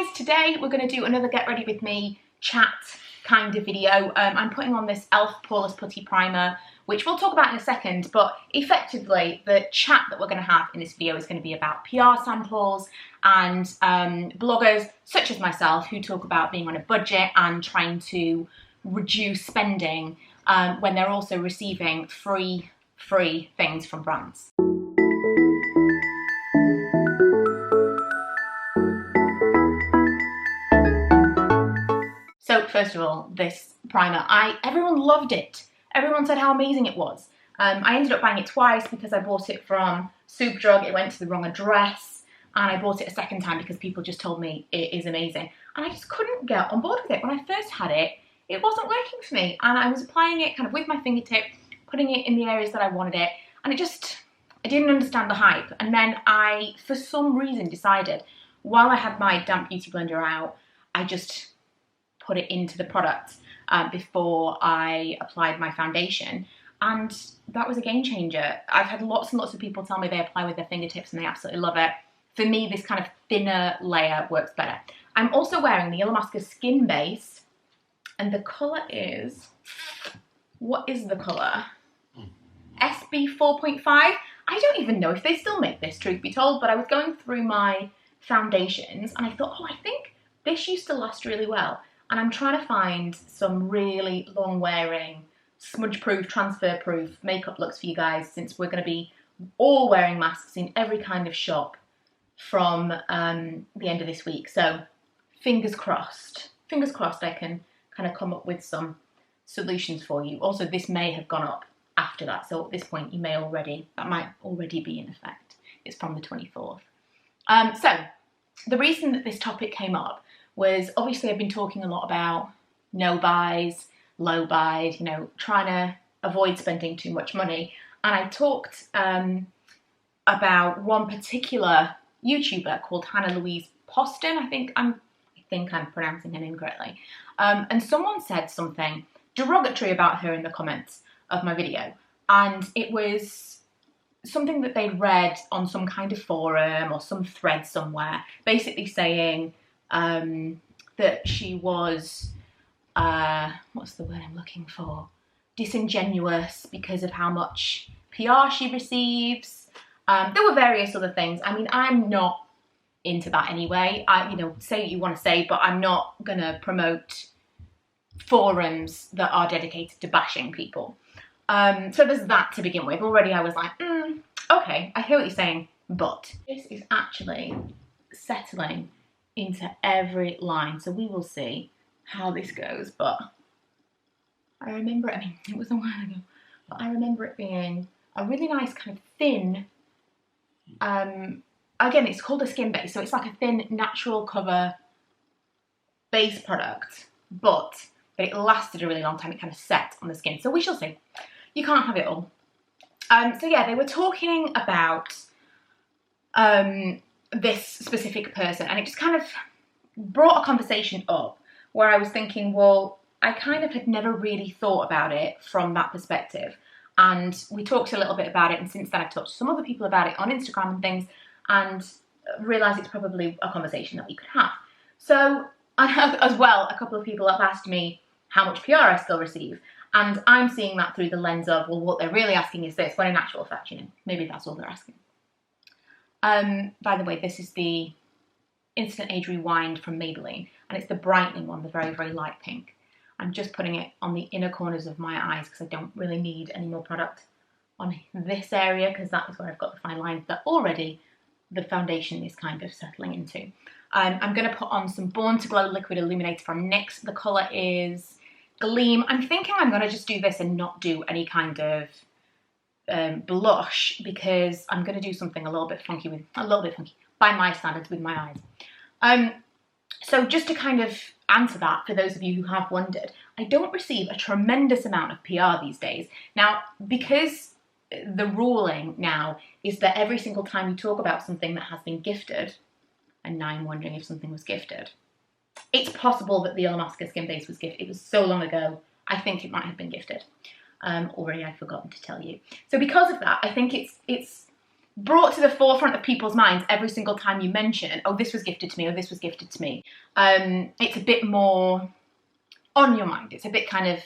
guys, today we're going to do another get ready with me chat kind of video. I'm putting on this e.l.f. Poreless Putty Primer, which we'll talk about in a second, but effectively the chat that we're going to have in this video is going to be about PR samples and bloggers such as myself who talk about being on a budget and trying to reduce spending when they're also receiving free things from brands. So first of all, this primer, everyone loved it. Everyone said how amazing it was. I ended up buying it twice because I bought it from Superdrug. It went to the wrong address, and I bought it a second time because people just told me it is amazing. And I just couldn't get on board with it. When I first had it, it wasn't working for me. And I was applying it kind of with my fingertip, putting it in the areas that I wanted it. And I didn't understand the hype. And then I, for some reason, decided while I had my damp beauty blender out, I just put it into the product before I applied my foundation, and that was a game changer. I've had lots and lots of people tell me they apply with their fingertips and they absolutely love it. For me, this kind of thinner layer works better. I'm also wearing the Illuminate Skin Base, and the colour is, what is the colour? SB 4.5. I don't even know if they still make this, truth be told, but I was going through my foundations and I thought, oh, I think this used to last really well. And I'm trying to find some really long-wearing, smudge-proof, transfer-proof makeup looks for you guys, since we're going to be all wearing masks in every kind of shop from the end of this week. So fingers crossed I can kind of come up with some solutions for you. Also, this may have gone up after that, so at this point that might already be in effect. It's from the 24th. So the reason that this topic came up was obviously I've been talking a lot about no buys, low buys, you know, trying to avoid spending too much money. And I talked about one particular YouTuber called Hannah Louise Poston. I think I'm pronouncing her name correctly. And someone said something derogatory about her in the comments of my video. And it was something that they'd read on some kind of forum or some thread somewhere, basically saying that she was, what's the word I'm looking for? Disingenuous because of how much PR she receives. There were various other things. I mean, I'm not into that anyway. Say what you want to say, but I'm not gonna promote forums that are dedicated to bashing people. So there's that to begin with. Already I was like, okay, I hear what you're saying, but this is actually settling into every line, so we will see how this goes. But I remember it, it was a while ago, but I remember it being a really nice kind of thin, again, it's called a skin base, so it's like a thin natural cover base product, but it lasted a really long time. It kind of set on the skin, so we shall see. You can't have it all. So yeah, they were talking about this specific person, and it just kind of brought a conversation up where I was thinking, well, I kind of had never really thought about it from that perspective. And we talked a little bit about it, and since then I've talked to some other people about it on Instagram and things, and realised it's probably a conversation that we could have. So as well, a couple of people have asked me how much PR I still receive, and I'm seeing that through the lens of, well, what they're really asking is this, when in actual fact, maybe that's all they're asking. By the way, this is the Instant Age Rewind from Maybelline, and it's the brightening one, the very, very light pink. I'm just putting it on the inner corners of my eyes because I don't really need any more product on this area, because that is where I've got the fine lines that already the foundation is kind of settling into. I'm going to put on some Born to Glow Liquid Illuminator from NYX. The colour is Gleam. I'm thinking I'm going to just do this and not do any kind of blush, because I'm going to do something a little bit funky by my standards with my eyes. So just to kind of answer that, for those of you who have wondered, I don't receive a tremendous amount of PR these days. Now, because the ruling now is that every single time you talk about something that has been gifted, and now I'm wondering if something was gifted, it's possible that the Illuminate Skin Base was gifted. It was so long ago, I think it might have been gifted. Already I've forgotten to tell you. So because of that, I think it's brought to the forefront of people's minds every single time you mention, oh, this was gifted to me, or this was gifted to me. It's a bit more on your mind. It's a bit kind of,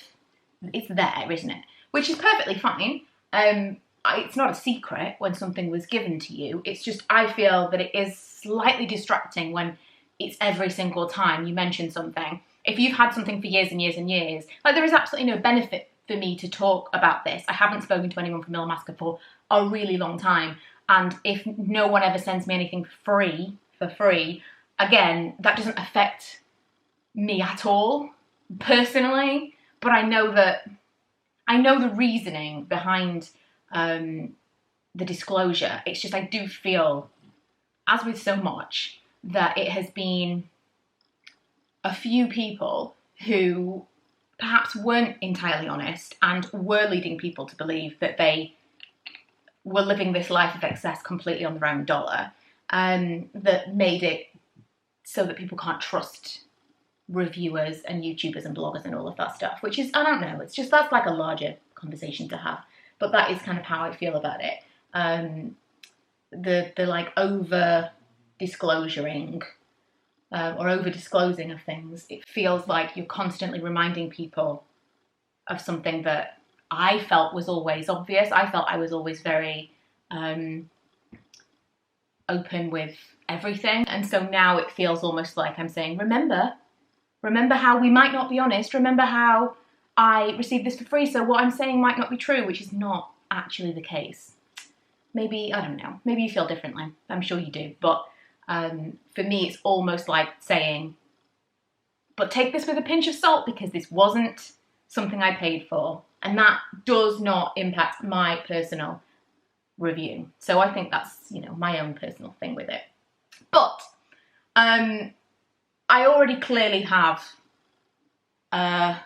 it's there, isn't it? Which is perfectly fine. It's not a secret when something was given to you. It's just, I feel that it is slightly distracting when it's every single time you mention something. If you've had something for years and years and years, like, there is absolutely no benefit for me to talk about this. I haven't spoken to anyone from Illamasqua for a really long time. And if no one ever sends me anything for free, again, that doesn't affect me at all, personally. But I know the reasoning behind the disclosure. It's just, I do feel, as with so much, that it has been a few people who perhaps weren't entirely honest and were leading people to believe that they were living this life of excess completely on their own dollar, that made it so that people can't trust reviewers and YouTubers and bloggers and all of that stuff, which is, I don't know, it's just, that's like a larger conversation to have, but that is kind of how I feel about it. The like over disclosuring or over disclosing of things, it feels like you're constantly reminding people of something that I felt was always obvious. I felt I was always very open with everything. And so now it feels almost like I'm saying, remember how we might not be honest. Remember how I received this for free. So what I'm saying might not be true, which is not actually the case. Maybe, I don't know, maybe you feel differently. I'm sure you do. But for me, it's almost like saying, but take this with a pinch of salt because this wasn't something I paid for. And that does not impact my personal review. So I think that's, you know, my own personal thing with it. But I already clearly have a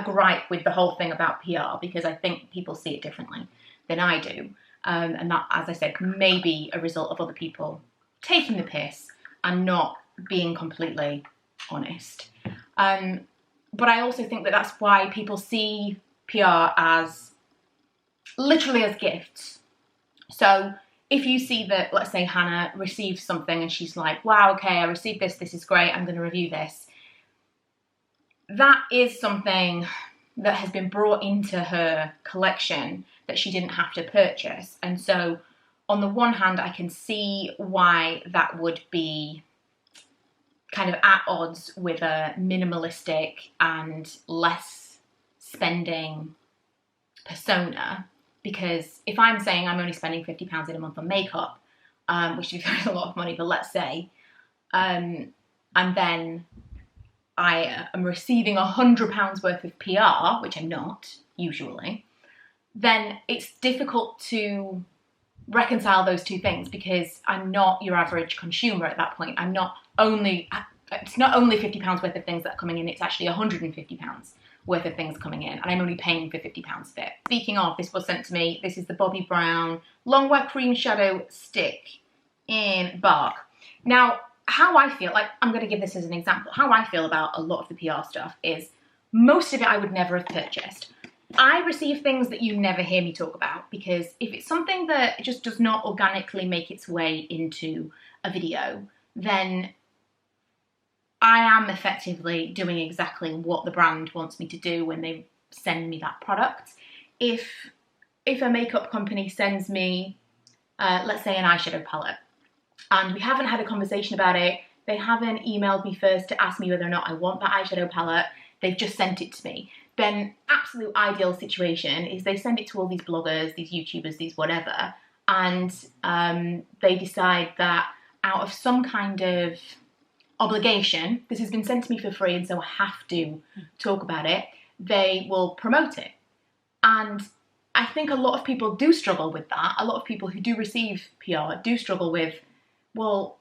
gripe with the whole thing about PR because I think people see it differently than I do. And that, as I said, may be a result of other people taking the piss and not being completely honest. But I also think that that's why people see PR as literally as gifts. So if you see that, let's say Hannah receives something and she's like, wow, okay, I received this, this is great, I'm going to review this. That is something that has been brought into her collection that she didn't have to purchase. And so on the one hand, I can see why that would be kind of at odds with a minimalistic and less spending persona, because if I'm saying I'm only spending £50 in a month on makeup, which is a lot of money, but let's say, and then I am receiving £100 worth of PR, which I'm not usually, then it's difficult to reconcile those two things because I'm not your average consumer at that point. It's not only £50 worth of things that are coming in, it's actually £150 worth of things coming in, and I'm only paying for £50 of it. Speaking of, this was sent to me. This is the Bobbi Brown Longwear Cream Shadow Stick in Bark. Now, how I feel, like, I'm going to give this as an example. How I feel about a lot of the PR stuff is most of it I would never have purchased. I receive things that you never hear me talk about because if it's something that just does not organically make its way into a video, then I am effectively doing exactly what the brand wants me to do when they send me that product. If a makeup company sends me, let's say, an eyeshadow palette, and we haven't had a conversation about it, they haven't emailed me first to ask me whether or not I want that eyeshadow palette, they've just sent it to me, then absolute ideal situation is they send it to all these bloggers, these YouTubers, these whatever, and they decide that out of some kind of obligation, this has been sent to me for free and so I have to talk about it, they will promote it. And I think a lot of people do struggle with that. A lot of people who do receive PR do struggle with, well,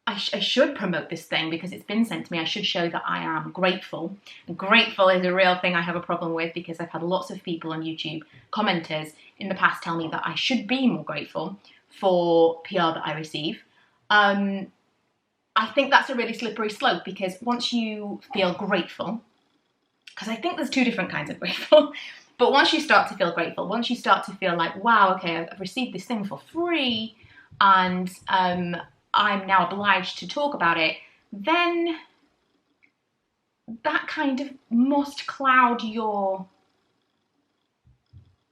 I should promote this thing because it's been sent to me. I should show that I am grateful. And grateful is a real thing I have a problem with because I've had lots of people on YouTube, commenters, in the past tell me that I should be more grateful for PR that I receive. I think that's a really slippery slope because once you feel grateful, because I think there's two different kinds of grateful. But once you start to feel grateful, once you start to feel like, wow, okay, I've received this thing for free, and I'm now obliged to talk about it, then that kind of must cloud your,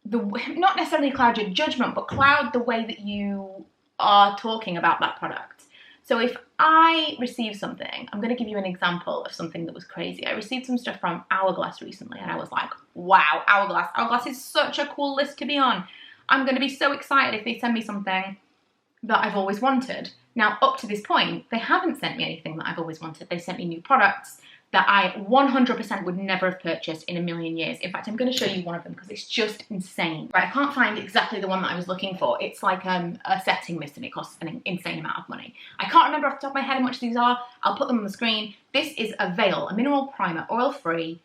not necessarily cloud your judgment, but cloud the way that you are talking about that product. So if I receive something, I'm going to give you an example of something that was crazy. I received some stuff from Hourglass recently, and I was like, wow, Hourglass. Hourglass is such a cool list to be on. I'm going to be so excited if they send me something that I've always wanted. Now, up to this point, they haven't sent me anything that I've always wanted. They sent me new products that I 100% would never have purchased in a million years. In fact, I'm going to show you one of them because it's just insane. Right, I can't find exactly the one that I was looking for. It's like a setting mist and it costs an insane amount of money. I can't remember off the top of my head how much these are. I'll put them on the screen. This is a Veil, a mineral primer, oil-free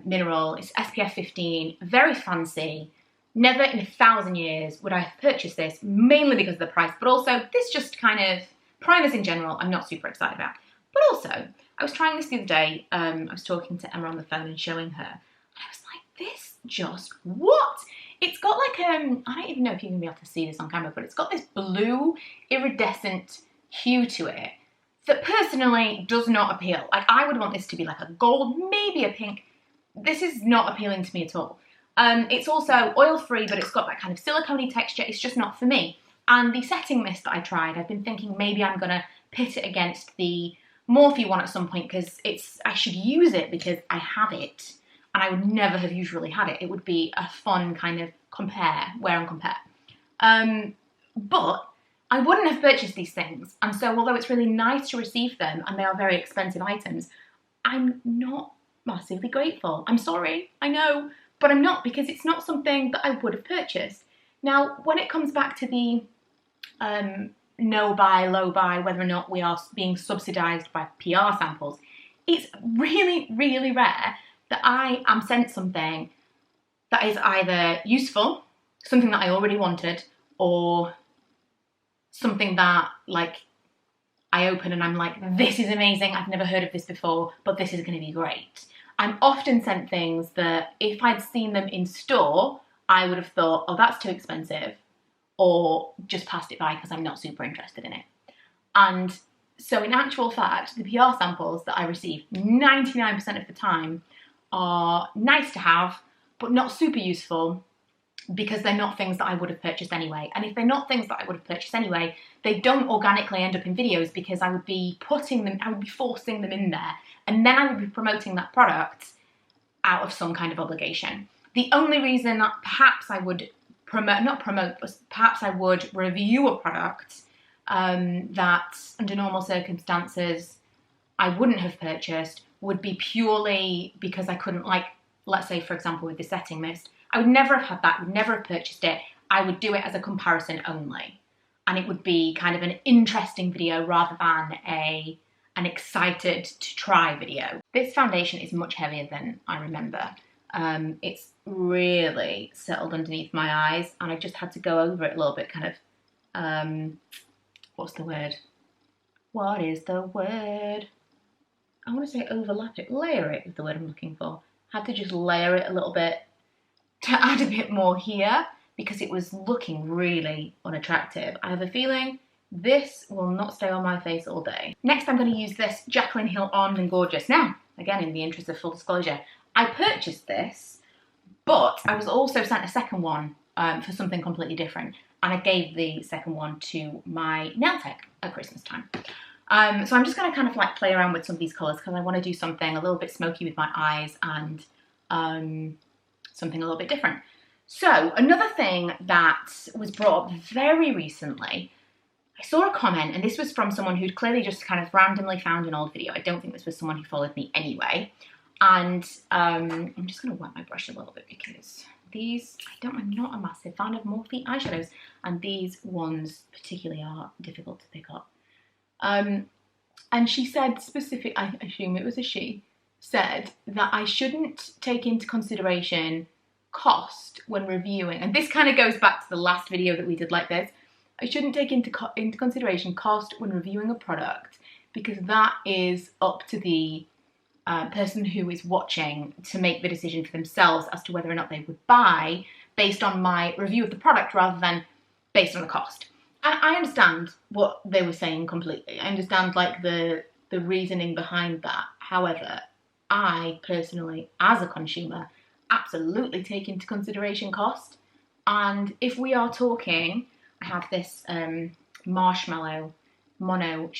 mineral. It's SPF 15, very fancy. Never in 1,000 years would I have purchased this, mainly because of the price, but also this just kind of, primers in general, I'm not super excited about. But also, I was trying this the other day, I was talking to Emma on the phone and showing her, and I was like, this just, what? It's got like, I don't even know if you're going to be able to see this on camera, but it's got this blue iridescent hue to it that personally does not appeal. Like, I would want this to be like a gold, maybe a pink. This is not appealing to me at all. It's also oil-free, but it's got that kind of silicone-y texture. It's just not for me. And the setting mist that I tried, I've been thinking maybe I'm going to pit it against the Morphe one at some point because I should use it because I have it and I would never have usually had it. It would be a fun kind of wear and compare. But I wouldn't have purchased these things. And so although it's really nice to receive them and they are very expensive items, I'm not massively grateful. I'm sorry, I know. But I'm not, because it's not something that I would have purchased. Now, when it comes back to the no buy, low buy, whether or not we are being subsidised by PR samples, it's really, really rare that I am sent something that is either useful, something that I already wanted, or something that, like, I open and I'm like, this is amazing, I've never heard of this before, but this is going to be great. I'm often sent things that if I'd seen them in store, I would have thought, oh, that's too expensive, or just passed it by because I'm not super interested in it. And so in actual fact, the PR samples that I receive 99% of the time are nice to have, but not super useful because they're not things that I would have purchased anyway. And if they're not things that I would have purchased anyway, they don't organically end up in videos because I would be forcing them in there. And then I would be promoting that product out of some kind of obligation. The only reason that perhaps I would perhaps I would review a product that under normal circumstances I wouldn't have purchased would be purely because I couldn't, like, let's say for example with the setting mist, I would never have had that, would never have purchased it. I would do it as a comparison only. And it would be kind of an interesting video rather than an excited to try video. This foundation is much heavier than I remember. It's really settled underneath my eyes and I just had to go over it a little bit, kind of, what's the word? What is the word? I want to say overlap it, layer it is the word I'm looking for. Had to just layer it a little bit to add a bit more here because it was looking really unattractive. I have a feeling this will not stay on my face all day. Next, I'm going to use this Jaclyn Hill Armed and Gorgeous. Now, again, in the interest of full disclosure, I purchased this, but I was also sent a second one for something completely different. And I gave the second one to my nail tech at Christmas time. So I'm just going to kind of like play around with some of these colours because I want to do something a little bit smoky with my eyes and something a little bit different. So another thing that was brought up very recently, I saw a comment, and this was from someone who'd clearly just kind of randomly found an old video. I don't think this was someone who followed me anyway. And I'm just going to wet my brush a little bit because these, I'm not a massive fan of Morphe eyeshadows, and these ones particularly are difficult to pick up. And she said I assume it was a she, said that I shouldn't take into consideration cost when reviewing. And this kind of goes back to the last video that we did like this. I shouldn't take into consideration cost when reviewing a product because that is up to the person who is watching to make the decision for themselves as to whether or not they would buy based on my review of the product rather than based on the cost. And I understand what they were saying completely. I understand like the reasoning behind that. However, I personally, as a consumer, absolutely take into consideration cost. And if we are talking, I have this Marshmallow Mono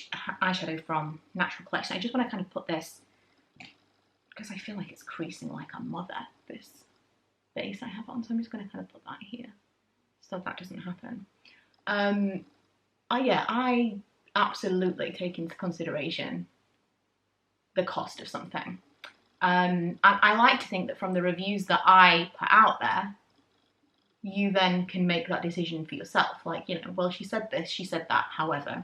eyeshadow from Natural Collection. I just want to kind of put this, because I feel like it's creasing like a mother, this base I have on. So I'm just going to kind of put that here so that doesn't happen. Yeah, I absolutely take into consideration the cost of something. And I like to think that from the reviews that I put out there, you then can make that decision for yourself. Like, you know, well, she said this, she said that, however,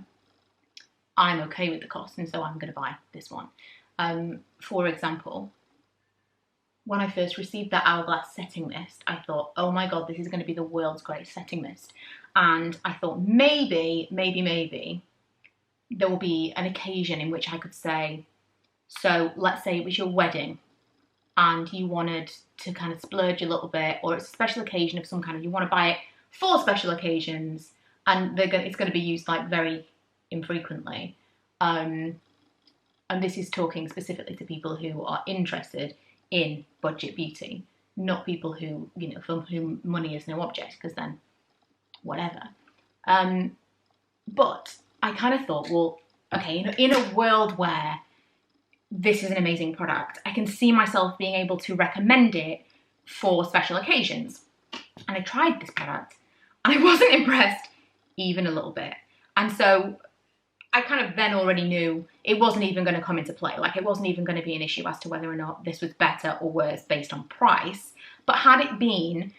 I'm okay with the cost, and so I'm going to buy this one. For example, when I first received that Hourglass setting mist, I thought, oh my God, this is going to be the world's greatest setting mist. And I thought maybe there will be an occasion in which I could say, so let's say it was your wedding and you wanted to kind of splurge a little bit, or it's a special occasion of some kind, you want to buy it for special occasions, and it's going to be used like very infrequently. And this is talking specifically to people who are interested in budget beauty, not people who, you know, for whom money is no object, because then whatever. But I kind of thought, well, okay, in a world where this is an amazing product, I can see myself being able to recommend it for special occasions. And I tried this product and I wasn't impressed even a little bit. And so I kind of then already knew it wasn't even going to come into play. Like, it wasn't even going to be an issue as to whether or not this was better or worse based on price. But had it been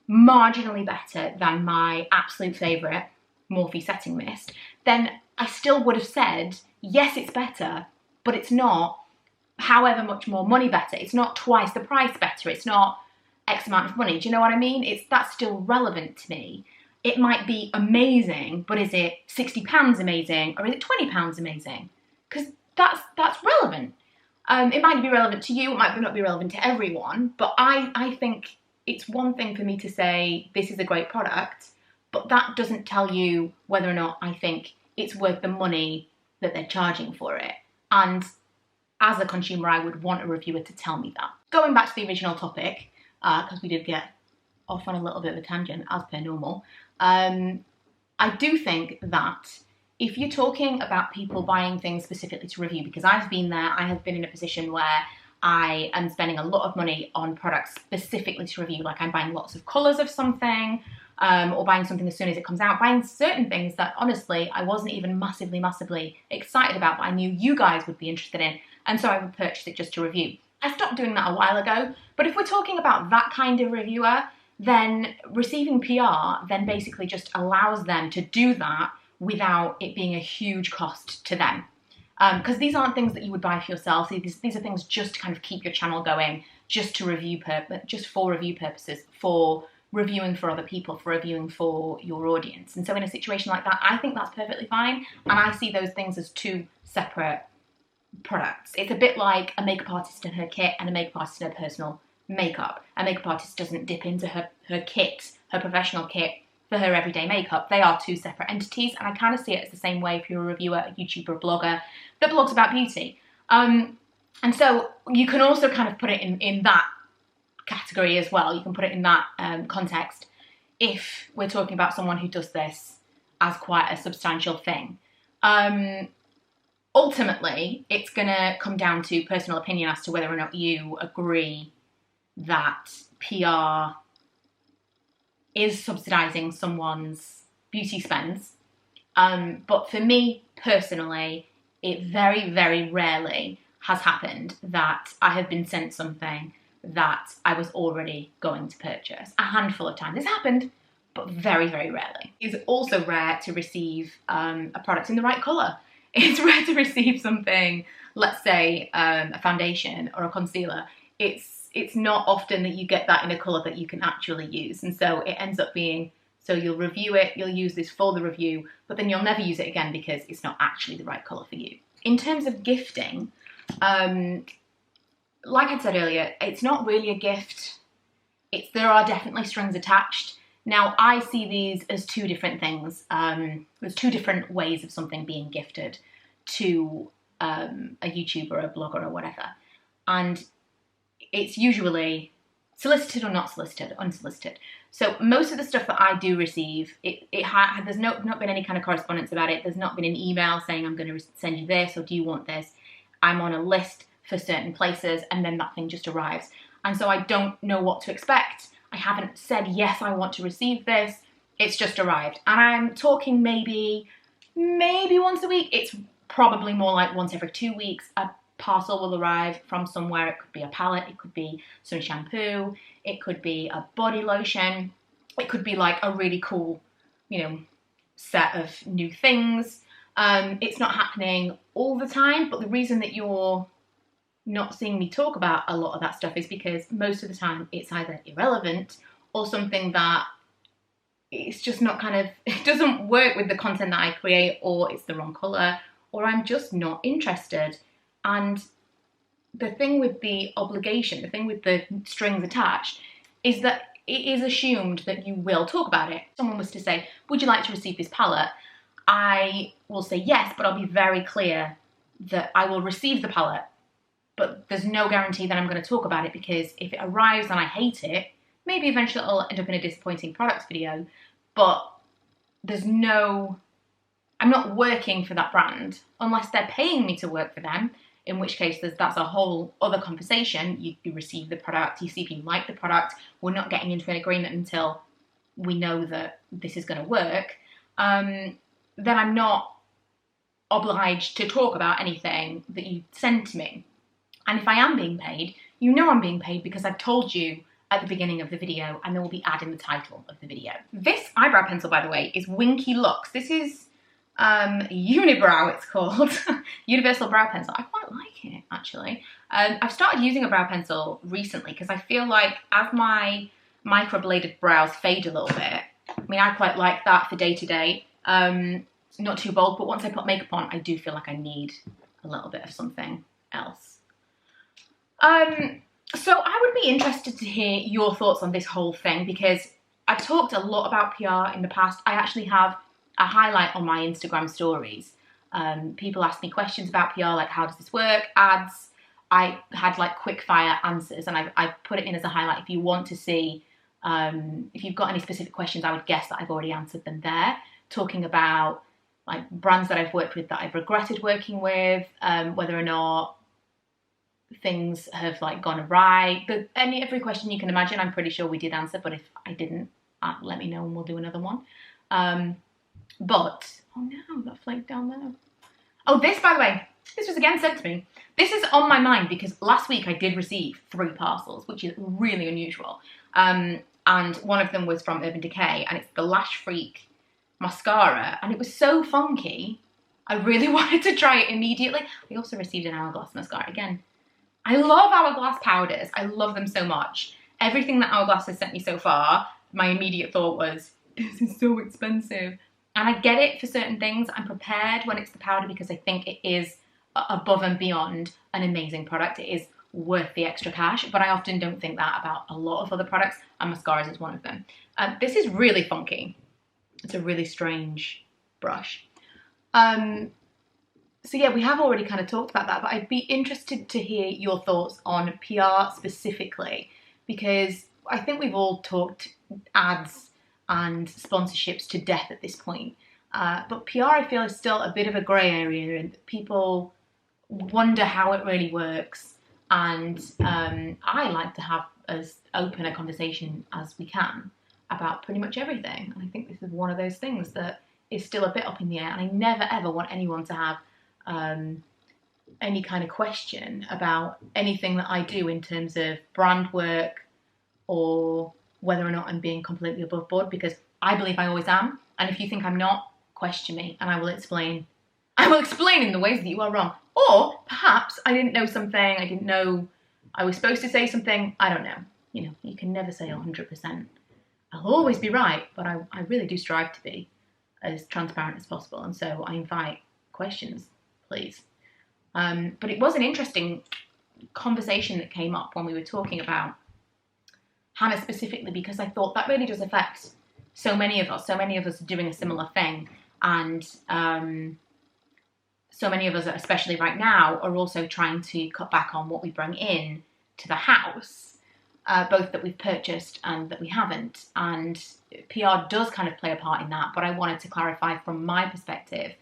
marginally better than my absolute favourite Morphe setting mist, then I still would have said, yes, it's better, but it's not however much more money better. It's not twice the price better. It's not X amount of money. Do you know what I mean? That's still relevant to me. It might be amazing, but is it £60 amazing, or is it £20 amazing? Because that's relevant. It might be relevant to you, it might not be relevant to everyone, but I think it's one thing for me to say this is a great product, but that doesn't tell you whether or not I think it's worth the money that they're charging for it. And as a consumer, I would want a reviewer to tell me that. Going back to the original topic, because we did get off on a little bit of a tangent, as per normal, I do think that if you're talking about people buying things specifically to review, because I've been there, I have been in a position where I am spending a lot of money on products specifically to review, like I'm buying lots of colours of something, or buying something as soon as it comes out, buying certain things that honestly I wasn't even massively excited about, but I knew you guys would be interested in, and so I would purchase it just to review. I stopped doing that a while ago, but if we're talking about that kind of reviewer, then receiving PR then basically just allows them to do that without it being a huge cost to them. Because these aren't things that you would buy for yourself. These are things just to kind of keep your channel going, just for review purposes, for reviewing for other people, for reviewing for your audience. And so in a situation like that, I think that's perfectly fine. And I see those things as two separate products. It's a bit like a makeup artist and her kit and a makeup artist and her personal makeup. A makeup artist doesn't dip into her kit, her professional kit, for her everyday makeup. They are two separate entities, and I kind of see it as the same way if you're a reviewer, a YouTuber, a blogger that blogs about beauty. And so you can also kind of put it in that category as well. You can put it in that context if we're talking about someone who does this as quite a substantial thing. Ultimately, it's going to come down to personal opinion as to whether or not you agree that PR is subsidising someone's beauty spends. But for me personally, it very, very rarely has happened that I have been sent something that I was already going to purchase. A handful of times it's happened, but very, very rarely. It's also rare to receive a product in the right colour. It's rare to receive something, let's say a foundation or a concealer. It's not often that you get that in a colour that you can actually use. And so it ends up being, so you'll review it, you'll use this for the review, but then you'll never use it again because it's not actually the right colour for you. In terms of gifting, like I said earlier, it's not really a gift. There are definitely strings attached. Now, I see these as two different things. There's two different ways of something being gifted to a YouTuber, a blogger, or whatever. And it's usually solicited or not solicited, unsolicited. So most of the stuff that I do receive, there's not been any kind of correspondence about it. There's not been an email saying I'm going to send you this or do you want this. I'm on a list for certain places and then that thing just arrives. And so I don't know what to expect. I haven't said, yes, I want to receive this. It's just arrived. And I'm talking maybe once a week. It's probably more like once every 2 weeks. A parcel will arrive from somewhere. It could be a palette. It could be some shampoo. It could be a body lotion. It could be like a really cool, set of new things. It's not happening all the time, but the reason that you're not seeing me talk about a lot of that stuff is because most of the time it's either irrelevant or something that it's just not it doesn't work with the content that I create, or it's the wrong colour, or I'm just not interested. And the thing with the obligation, the thing with the strings attached, is that it is assumed that you will talk about it. If someone was to say, would you like to receive this palette? I will say yes, but I'll be very clear that I will receive the palette. But there's no guarantee that I'm going to talk about it, because if it arrives and I hate it, maybe eventually it'll end up in a disappointing products video, but I'm not working for that brand unless they're paying me to work for them, in which case that's a whole other conversation. You receive the product, you see if you like the product, we're not getting into an agreement until we know that this is going to work, then I'm not obliged to talk about anything that you send to me. And if I am being paid, you know I'm being paid because I've told you at the beginning of the video, and there will be ad in the title of the video. This eyebrow pencil, by the way, is Winky Lux. This is Unibrow, it's called. Universal Brow Pencil. I quite like it, actually. I've started using a brow pencil recently because I feel like as my microbladed brows fade a little bit, I quite like that for day-to-day. Not too bold, but once I put makeup on, I do feel like I need a little bit of something else. So I would be interested to hear your thoughts on this whole thing, because I've talked a lot about PR in the past. I actually have a highlight on my Instagram stories. People ask me questions about PR, like how does this work, ads. I had like quick fire answers, and I put it in as a highlight. If you want to see, if you've got any specific questions, I would guess that I've already answered them there, talking about like brands that I've worked with that I've regretted working with, whether or not things have like gone awry. Every question you can imagine, I'm pretty sure we did answer, but if I didn't, let me know and we'll do another one. But, oh no, that flaked down there. Oh, this, by the way, this was again sent to me. This is on my mind because last week I did receive 3 parcels, which is really unusual. And one of them was from Urban Decay, and it's the Lash Freak mascara, and it was so funky, I really wanted to try it immediately. I also received an Hourglass mascara again. I love Hourglass powders. I love them so much. Everything that Hourglass has sent me so far, my immediate thought was, this is so expensive. And I get it for certain things. I'm prepared when it's the powder because I think it is above and beyond an amazing product. It is worth the extra cash, but I often don't think that about a lot of other products, and mascaras is one of them. This is really funky. It's a really strange brush. So yeah, we have already kind of talked about that, but I'd be interested to hear your thoughts on PR specifically, because I think we've all talked ads and sponsorships to death at this point. But PR, I feel, is still a bit of a grey area, and people wonder how it really works. And I like to have as open a conversation as we can about pretty much everything. And I think this is one of those things that is still a bit up in the air. And I never ever want anyone to have any kind of question about anything that I do in terms of brand work or whether or not I'm being completely above board, because I believe I always am. And if you think I'm not, question me and I will explain. I will explain in the ways that you are wrong. Or perhaps I didn't know something, I didn't know I was supposed to say something, I don't know. You know, you can never say 100%. I'll always be right, but I really do strive to be as transparent as possible. And so I invite questions, please. But it was an interesting conversation that came up when we were talking about Hannah specifically, because I thought that really does affect so many of us. So many of us are doing a similar thing, and so many of us, especially right now, are also trying to cut back on what we bring in to the house, both that we've purchased and that we haven't. And PR does kind of play a part in that, but I wanted to clarify from my perspective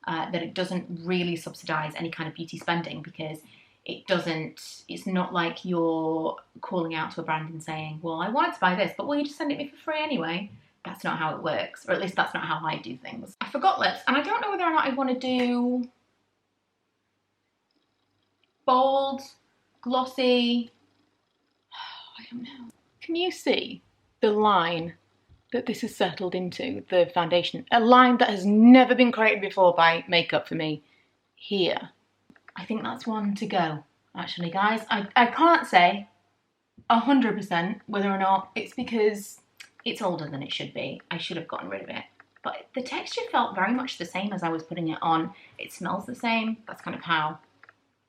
that it doesn't really subsidise any kind of beauty spending, because it's not like you're calling out to a brand and saying, well, I wanted to buy this, but will you just send it me for free anyway? That's not how it works, or at least that's not how I do things. I forgot lips, and I don't know whether or not I want to do bold, glossy, I don't know. Can you see the line that this has settled into, the foundation? A line that has never been created before by makeup for me, here. I think that's one to go, actually, guys. I can't say 100% whether or not it's because it's older than it should be. I should have gotten rid of it. But the texture felt very much the same as I was putting it on. It smells the same. That's kind of how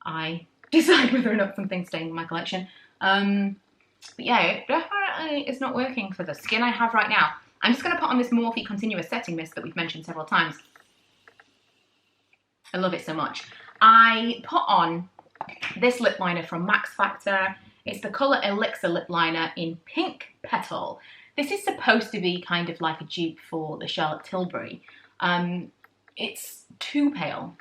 I decide whether or not something's staying in my collection. But yeah, it definitely is not working for the skin I have right now. I'm just going to put on this Morphe Continuous Setting Mist that we've mentioned several times. I love it so much. I put on this lip liner from Max Factor. It's the colour Elixir Lip Liner in Pink Petal. This is supposed to be kind of like a dupe for the Charlotte Tilbury. It's too pale,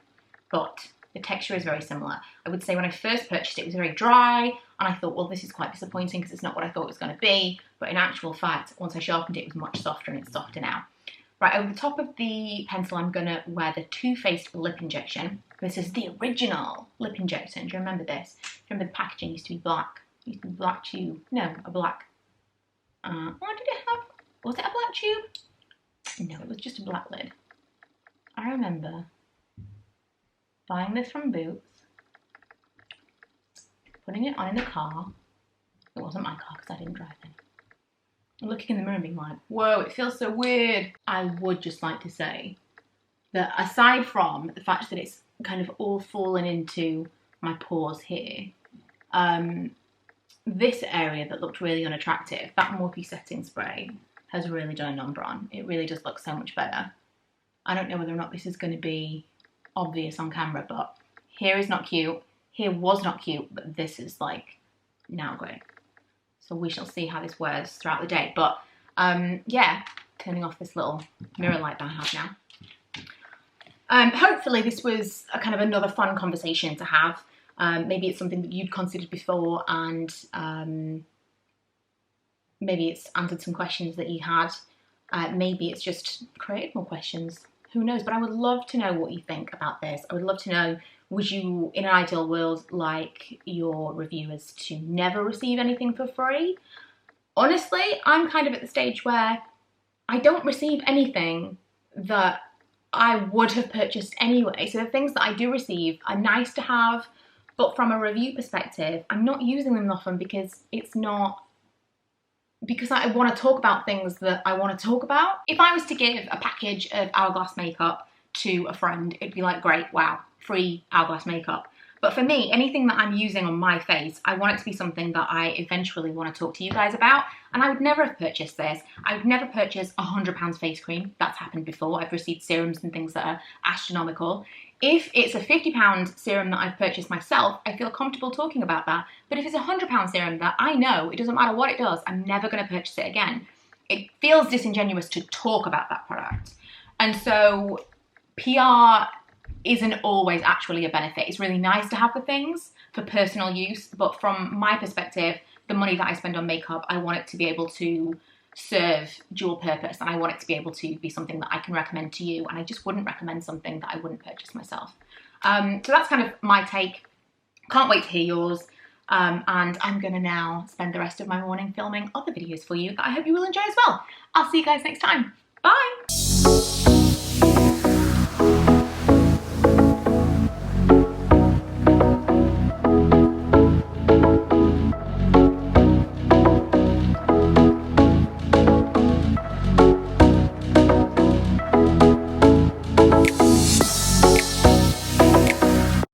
but the texture is very similar. I would say when I first purchased it, it was very dry, and I thought, well, this is quite disappointing because it's not what I thought it was going to be. But in actual fact, once I sharpened it, it was much softer, and it's softer now. Right, over the top of the pencil, I'm going to wear the Too Faced Lip Injection. This is the original lip injector. Do you remember this? Remember the packaging used to be black? It used to be black tube. No, a black. What did it have? Was it a black tube? No, it was just a black lid. I remember buying this from Boots, putting it on in the car. It wasn't my car because I didn't drive then. Looking in the mirror and being like, whoa, it feels so weird. I would just like to say that aside from the fact that it's kind of all fallen into my pores here, this area that looked really unattractive, that Morphe setting spray, has really done a number on. It really does look so much better. I don't know whether or not this is going to be obvious on camera, but here is not cute, here was not cute, but this is like now great. So we shall see how this wears throughout the day. But yeah, turning off this little mirror light that I have now. Hopefully this was a kind of another fun conversation to have. Maybe it's something that you'd considered before, and maybe it's answered some questions that you had. Maybe it's just created more questions. Who knows? But I would love to know what you think about this. I would love to know, would you, in an ideal world, like your reviewers to never receive anything for free? Honestly, I'm kind of at the stage where I don't receive anything that I would have purchased anyway. So the things that I do receive are nice to have, but from a review perspective, I'm not using them often because I want to talk about things that I want to talk about. If I was to give a package of Hourglass makeup to a friend, it'd be like, great, wow, free Hourglass makeup. But for me, anything that I'm using on my face, I want it to be something that I eventually want to talk to you guys about. And I would never have purchased this. I would never purchase £100 face cream. That's happened before. I've received serums and things that are astronomical. If it's a £50 serum that I've purchased myself, I feel comfortable talking about that. But if it's a £100 serum that I know, it doesn't matter what it does, I'm never going to purchase it again. It feels disingenuous to talk about that product. And so PR isn't always actually a benefit. It's really nice to have the things for personal use, but from my perspective, the money that I spend on makeup, I want it to be able to serve dual purpose, and I want it to be able to be something that I can recommend to you, and I just wouldn't recommend something that I wouldn't purchase myself. So that's kind of my take. Can't wait to hear yours, and I'm gonna now spend the rest of my morning filming other videos for you that I hope you will enjoy as well. I'll see you guys next time. Bye!